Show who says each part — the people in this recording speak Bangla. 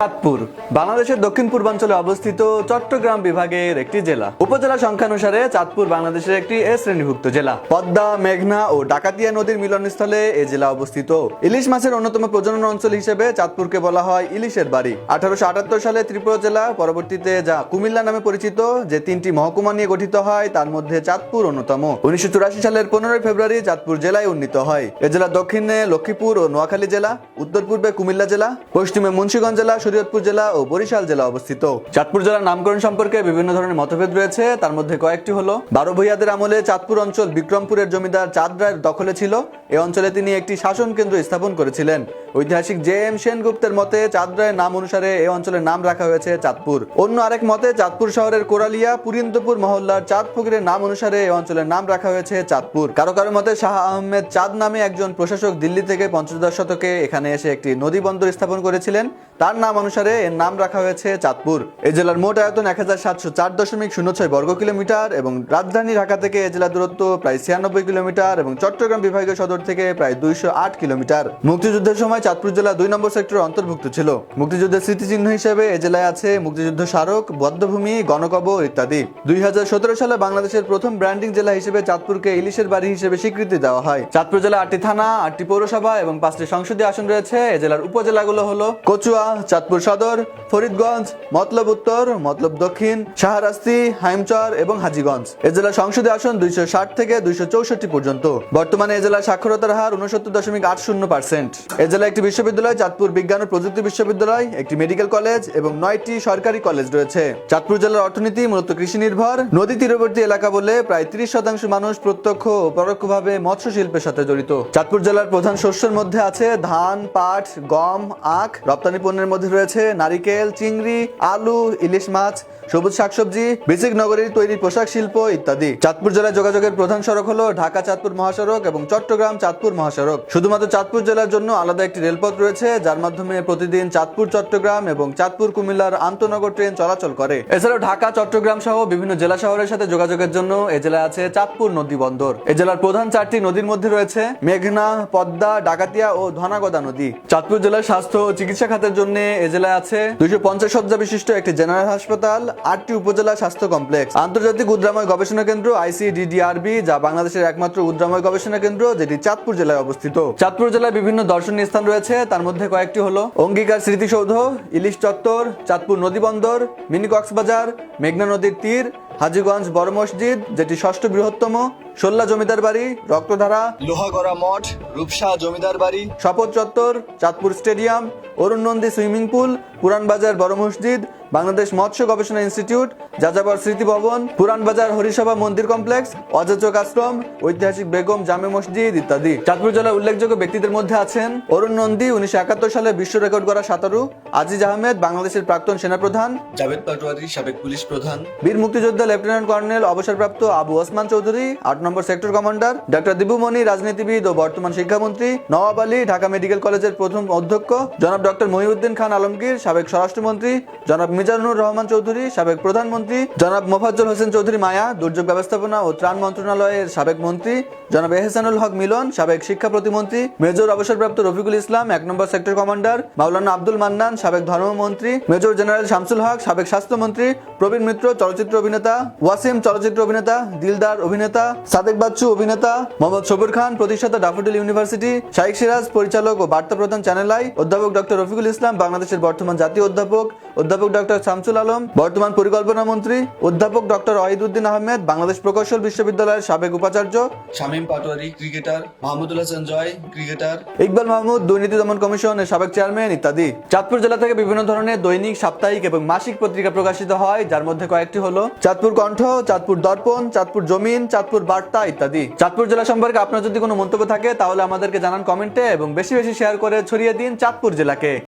Speaker 1: চাঁদপুর বাংলাদেশের দক্ষিণ পূর্বাঞ্চলে অবস্থিত চট্টগ্রাম বিভাগের একটি জেলা। উপজেলা সংখ্যানুসারে চাঁদপুর বাংলাদেশের একটি এ শ্রেণীভুক্ত জেলা। পদ্মা, মেঘনা ও ডাকাতিয়া নদীর মিলনস্থলে এই জেলা অবস্থিত। ইলিশ মাছের অন্যতম প্রজনন অঞ্চল হিসেবে চাঁদপুরকে বলা হয় ইলিশের বাড়ি। 1878 সালে ত্রিপুরা জেলা, পরবর্তীতে যা কুমিল্লা নামে পরিচিত, যে তিনটি মহকুমা নিয়ে গঠিত হয় তার মধ্যে চাঁদপুর অন্যতম। 1984 সালের 15 ফেব্রুয়ারি চাঁদপুর জেলায় উন্নীত হয়। এ জেলা দক্ষিণে লক্ষ্মীপুর ও নোয়াখালী জেলা, উত্তর পূর্বে কুমিল্লা জেলা, পশ্চিমে মুন্সিগঞ্জ জেলা, শরীয়তপুর জেলা ও বরিশাল জেলা অবস্থিত। চাঁদপুর জেলার নামকরণ সম্পর্কে বিভিন্ন ধরনের মতভেদ রয়েছে। তার মধ্যে কয়েকটি হলো, 12 ভূঁইয়াদের আমলে চাঁদপুর অঞ্চল বিক্রমপুরের জমিদার চাঁদ রায়ের দখলে ছিল। এই অঞ্চলে তিনি একটি শাসন কেন্দ্র স্থাপন করেছিলেন। ঐতিহাসিক জে.এম. সেনগুপ্তের মতে চাঁদ রায়ের নাম অনুসারে এই অঞ্চলের নাম রাখা হয়েছে চাঁদপুর। অন্য আরেক মতে চাঁদপুর শহরের কোরালিয়া পুরিন্দপুর মহল্লার চাঁদ ফকিরের নাম অনুসারে এই অঞ্চলের নাম রাখা হয়েছে চাঁদপুর। কারো কারো মতে শাহ আহমেদ চাঁদ নামে একজন প্রশাসক দিল্লি থেকে পঞ্চদশ শতকে এখানে এসে একটি নদী বন্দর স্থাপন করেছিলেন। তার নাম অনুসারে এর নাম রাখা হয়েছে চাঁদপুর। এই জেলার মোট আয়তন 1704.06 বর্গ কিলোমিটার এবং রাজধানী ঢাকা থেকে এই জেলার দূরত্ব প্রায় 96 কিলোমিটার এবং চট্টগ্রাম বিভাগীয় সদর থেকে প্রায় 208 কিলোমিটার। মুক্তিযুদ্ধের সময় চাঁদপুর জেলা 2 নম্বর সেক্টরে অন্তর্ভুক্ত ছিল। মুক্তিযুদ্ধের স্মৃতিচিহ্ন হিসেবে এই জেলায় আছে মুক্তিযুদ্ধ স্মারক, বধ্যভূমি, গণকবর ইত্যাদি। 2017 সালে বাংলাদেশের প্রথম ব্র্যান্ডিং জেলা হিসেবে চাঁদপুরকে ইলিশের বাড়ি হিসেবে স্বীকৃতি দেওয়া হয়। চাঁদপুর জেলা 8টি থানা, 8টি পৌরসভা এবং 5টি সংসদীয় আসন রয়েছে। এই জেলার উপজেলাগুলো হলো কচুয়া, চাঁদপুর সদর, ফরিদগঞ্জ, মতলব উত্তর, মতলব দক্ষিণ, শাহরাস্তি, হাইমচর এবং হাজীগঞ্জ। এই জেলার সংসদীয় আসন 260 থেকে 264 পর্যন্ত। বর্তমানে এই জেলার সাক্ষরতার হার 69.80%। এই জেলায় একটি বিশ্ববিদ্যালয়, চাঁদপুর বিজ্ঞান ও প্রযুক্তি বিশ্ববিদ্যালয়, একটি মেডিকেল কলেজ এবং 9টি সরকারি কলেজ রয়েছে। চাঁদপুর জেলার অর্থনীতি মূলত কৃষি নির্ভর। নদী তীরবর্তী এলাকা বলে প্রায় 30% মানুষ প্রত্যক্ষ ও পরোক্ষভাবে মৎস্য শিল্পের সাথে জড়িত। চাঁদপুর জেলার প্রধান শস্যের মধ্যে আছে ধান, পাট, গম, আখ। রপ্তানি পণ্যের মধ্যে রয়েছে নারিকেল, চিংড়ি, আলু, ইলিশ মাছ, সবুজ শাকসবজি, বেসিক নগরীর তৈরি পোশাক শিল্প ইত্যাদি। চাঁদপুর জেলায় যোগাযোগের প্রধান সড়ক হলো ঢাকা চাঁদপুর মহাসড়ক এবং চট্টগ্রাম চাঁদপুর মহাসড়ক। শুধুমাত্র চাঁদপুর জেলার জন্য আলাদা একটি রেলপথ রয়েছে, যার মাধ্যমে প্রতিদিন চাঁদপুর চট্টগ্রাম এবং চাঁদপুর কুমিল্লার আন্তনগর ট্রেন চলাচল করে। এছাড়াও ঢাকা, চট্টগ্রাম সহ বিভিন্ন জেলা শহরের সাথে যোগাযোগের জন্য এ জেলায় আছে চাঁদপুর নদী বন্দর। এ জেলার প্রধান 4টি নদীর মধ্যে রয়েছে মেঘনা, পদ্মা, ডাকাতিয়া ও ধনাগদা নদী। চাঁদপুর জেলার স্বাস্থ্য ও চিকিৎসা খাতের জন্য এ জেলায় আছে 250 শয্যা বিশিষ্ট একটি জেনারেল হাসপাতাল, 8টি উপজেলা স্বাস্থ্য কমপ্লেক্স, আন্তর্জাতিক উদ্রাময় গবেষণা কেন্দ্র ICDDRB, যা বাংলাদেশের একমাত্র উদ্রাময় গবেষণা কেন্দ্র, যেটি চাঁদপুর জেলায় অবস্থিত। চাঁদপুর জেলায় বিভিন্ন দর্শনীয় স্থান রয়েছে। তার মধ্যে কয়েকটি হলো অঙ্গীকার স্মৃতিসৌধ, ইলিশ চত্বর, চাঁদপুর নদী বন্দর, মিনি কক্সবাজার, মেঘনা নদীর তীর, হাজীগঞ্জ বড় মসজিদ, যেটি 6ষ্ঠ বৃহত্তম, শোল্লা জমিদার বাড়ি, রক্তধারা, লোহাগড়া মঠ, রূপসা জমিদার বাড়ি, শপথ চত্বর, চাঁদপুর স্টেডিয়াম, অরুণ নন্দী সুইমিং পুল, পুরানবাজার বড় মসজিদ, বাংলাদেশ মৎস্য গবেষণা ইনস্টিটিউট, যাযাবর স্মৃতি ভবন, পুরানবাজার হরিসভা মন্দির কমপ্লেক্স, অযাচক আশ্রম, ঐতিহাসিক বেগম জামে মসজিদ ইত্যাদি। চাঁদপুর জেলার উল্লেখযোগ্য ব্যক্তিদের মধ্যে আছেন অরুণ নন্দী, 1971 সালে বিশ্ব রেকর্ড করা সাঁতারু, আজিজ আহমেদ, বাংলাদেশের প্রাক্তন সেনাপ্রধান,
Speaker 2: জাভেদ পাটোয়ারি, সাবেক পুলিশ প্রধান,
Speaker 1: বীর মুক্তিযোদ্ধা লেফটেন্যান্ট কর্নেল অবসরপ্রাপ্ত আবু ওসমান চৌধুরী, 8 নম্বর সেক্টর কমান্ডার, ডক্টর দিবুমণি, রাজনীতিবিদ ও বর্তমান শিক্ষামন্ত্রী, নওয়াব আলী, ঢাকা মেডিকেল কলেজের প্রথম অধ্যক্ষ, জনাব ডক্টর মহিউদ্দিন খান আলমগীর, সাবেক স্বরাষ্ট্রমন্ত্রী, জনাব মিজানুর রহমান চৌধুরী, সাবেক প্রধানমন্ত্রী, জনাব মোফাজ্জল হোসেন চৌধুরী মায়া, দুর্যোগ ব্যবস্থাপনা ও ত্রাণ মন্ত্রণালয়ের সাবেক মন্ত্রী, জনাব এহসানুল হক মিলন, সাবেক শিক্ষা প্রতিমন্ত্রী, মেজর অবসরপ্রাপ্ত রফিকুল ইসলাম, 1 নম্বর সেক্টর কমান্ডার, মাওলানা আব্দুল মান্নান, সাবেক ধর্মমন্ত্রী, মেজর জেনারেল শামসুল হক, সাবেক স্বাস্থ্যমন্ত্রী, প্রবীণ মিত্র চলচ্চিত্র অভিনেতা, ওয়াসিম চলচ্চিত্র অভিনেতা, দিলদার অভিনেতা, সাদেক বাচ্চু অভিনেতা, মোহাম্মদ সবুর খান, প্রতিষ্ঠাতা ডাফোডিল ইউনিভার্সিটি, শাইখ সিরাজ পরিচালক ও বার্তা প্রধান চ্যানেল আই, অধ্যাপক ডক্টর রফিকুল ইসলাম, বাংলাদেশের বর্তমান জাতীয় অধ্যাপক, অধ্যাপক ডক্টর শামসুল আলম, বর্তমান পরিকল্পনা মন্ত্রী, অধ্যাপক ডক্টর ওয়াহিদুদ্দিন আহমেদ, বাংলাদেশ প্রকৌশল বিশ্ববিদ্যালয়ের সাবেক উপাচার্য,
Speaker 2: শামীম পাটোয়ারি ক্রিকেটার, মাহমুদুল হাসান জয় ক্রিকেটার,
Speaker 1: ইকবাল মাহমুদ, দুর্নীতি দমন কমিশনের সাবেক চেয়ারম্যান ইত্যাদি। চাঁদপুর জেলা থেকে বিভিন্ন ধরনের দৈনিক, সাপ্তাহিক এবং মাসিক পত্রিকা প্রকাশিত হয়, যার মধ্যে কয়েকটি হলো চাঁদপুর কণ্ঠ, চাঁদপুর দর্পণ, চাঁদপুর জমিন, চাঁদপুর বার্তা ইত্যাদি। চাঁদপুর জেলা সম্পর্কে আপনার যদি কোনো মন্তব্য থাকে তাহলে আমাদেরকে জানান কমেন্টে এবং বেশি বেশি শেয়ার করে ছড়িয়ে দিন চাঁদপুর জেলাকে।